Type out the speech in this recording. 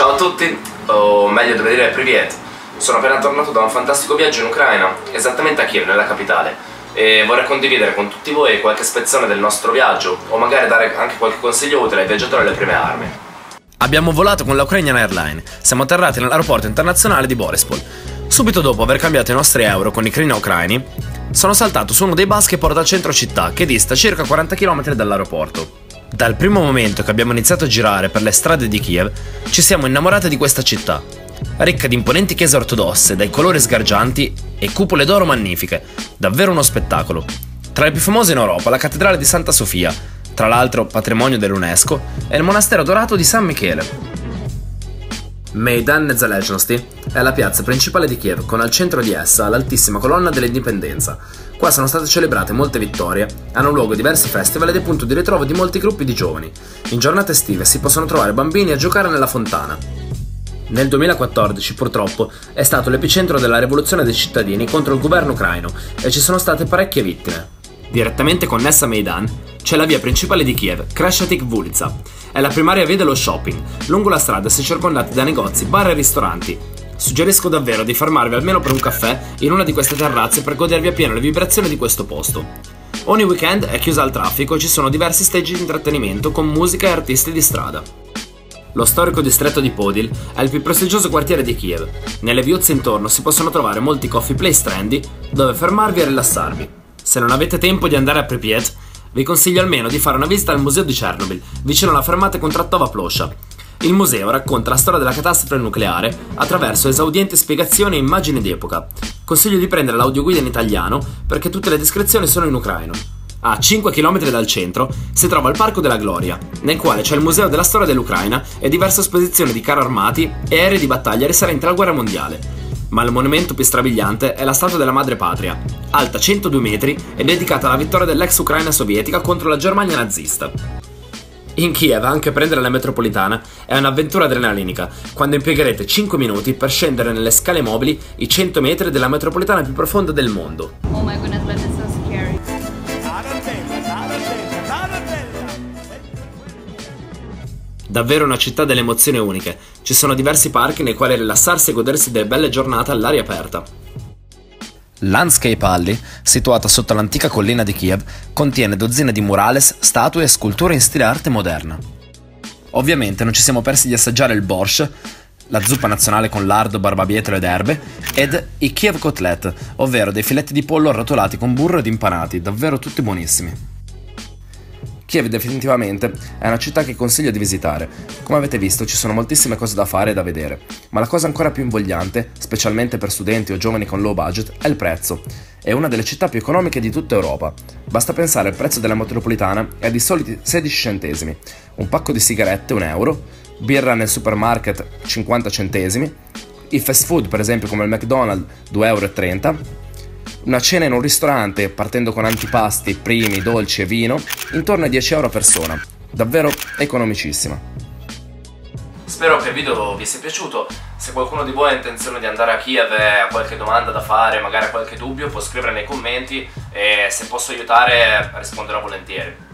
Ciao a tutti, o meglio deve dire privet. Sono appena tornato da un fantastico viaggio in Ucraina, esattamente a Kiev, nella capitale, e vorrei condividere con tutti voi qualche spezzone del nostro viaggio, o magari dare anche qualche consiglio utile ai viaggiatori alle prime armi. Abbiamo volato con la Ukrainian Airlines, siamo atterrati nell'aeroporto internazionale di Boryspil. Subito dopo aver cambiato i nostri euro con i krina ucraini, sono saltato su uno dei bus che porta al centro città, che dista circa 40 km dall'aeroporto. Dal primo momento che abbiamo iniziato a girare per le strade di Kiev, ci siamo innamorati di questa città, ricca di imponenti chiese ortodosse dai colori sgargianti e cupole d'oro magnifiche, davvero uno spettacolo. Tra le più famose in Europa, la cattedrale di Santa Sofia, tra l'altro patrimonio dell'UNESCO, e il monastero dorato di San Michele. Maidan Nezalezhnosti è la piazza principale di Kiev, con al centro di essa l'altissima colonna dell'indipendenza. Qua sono state celebrate molte vittorie, hanno luogo diversi festival ed è punto di ritrovo di molti gruppi di giovani. In giornate estive si possono trovare bambini a giocare nella fontana. Nel 2014, purtroppo, è stato l'epicentro della rivoluzione dei cittadini contro il governo ucraino e ci sono state parecchie vittime. Direttamente connessa a Maidan c'è la via principale di Kiev, Kreshchatyk Vulitsa. È la primaria via dello shopping. Lungo la strada si è circondati da negozi, bar e ristoranti. Suggerisco davvero di fermarvi almeno per un caffè in una di queste terrazze per godervi appieno le vibrazioni di questo posto. Ogni weekend è chiusa al traffico e ci sono diversi stage di intrattenimento con musica e artisti di strada. Lo storico distretto di Podil è il più prestigioso quartiere di Kiev. Nelle viuzze intorno si possono trovare molti coffee place trendy dove fermarvi e rilassarvi. Se non avete tempo di andare a Pripyat, vi consiglio almeno di fare una visita al museo di Chernobyl, vicino alla fermata Kontrattova Plosha. Il museo racconta la storia della catastrofe nucleare attraverso esaudienti spiegazioni e immagini d'epoca. Consiglio di prendere l'audioguida in italiano perché tutte le descrizioni sono in ucraino. A 5 km dal centro si trova il Parco della Gloria, nel quale c'è il Museo della Storia dell'Ucraina e diverse esposizioni di carri armati e aerei di battaglia risalenti alla guerra mondiale. Ma il monumento più strabiliante è la Statua della Madre Patria, alta 102 metri e dedicata alla vittoria dell'ex Ucraina sovietica contro la Germania nazista. In Kiev anche prendere la metropolitana è un'avventura adrenalinica, quando impiegherete 5 minuti per scendere nelle scale mobili i 100 metri della metropolitana più profonda del mondo. Oh my goodness, that is so scary. Davvero una città delle emozioni uniche. Ci sono diversi parchi nei quali rilassarsi e godersi delle belle giornate all'aria aperta. Landscape Alley, situata sotto l'antica collina di Kiev, contiene dozzine di murales, statue e sculture in stile arte moderna. Ovviamente non ci siamo persi di assaggiare il borscht, la zuppa nazionale con lardo, barbabietole ed erbe, ed i Kiev Kotlet, ovvero dei filetti di pollo arrotolati con burro ed impanati, davvero tutti buonissimi. Kiev definitivamente è una città che consiglio di visitare. Come avete visto ci sono moltissime cose da fare e da vedere, ma la cosa ancora più invogliante, specialmente per studenti o giovani con low budget, è il prezzo. È una delle città più economiche di tutta Europa. Basta pensare al prezzo della metropolitana è di soliti 16 centesimi, un pacco di sigarette 1 euro, birra nel supermarket 50 centesimi, i fast food per esempio come il McDonald's 2,30 euro, una cena in un ristorante partendo con antipasti, primi, dolci e vino intorno ai 10 euro a persona, davvero economicissima. Spero che il video vi sia piaciuto. Se qualcuno di voi ha intenzione di andare a Kiev e ha qualche domanda da fare, magari ha qualche dubbio, può scrivere nei commenti e se posso aiutare risponderò volentieri.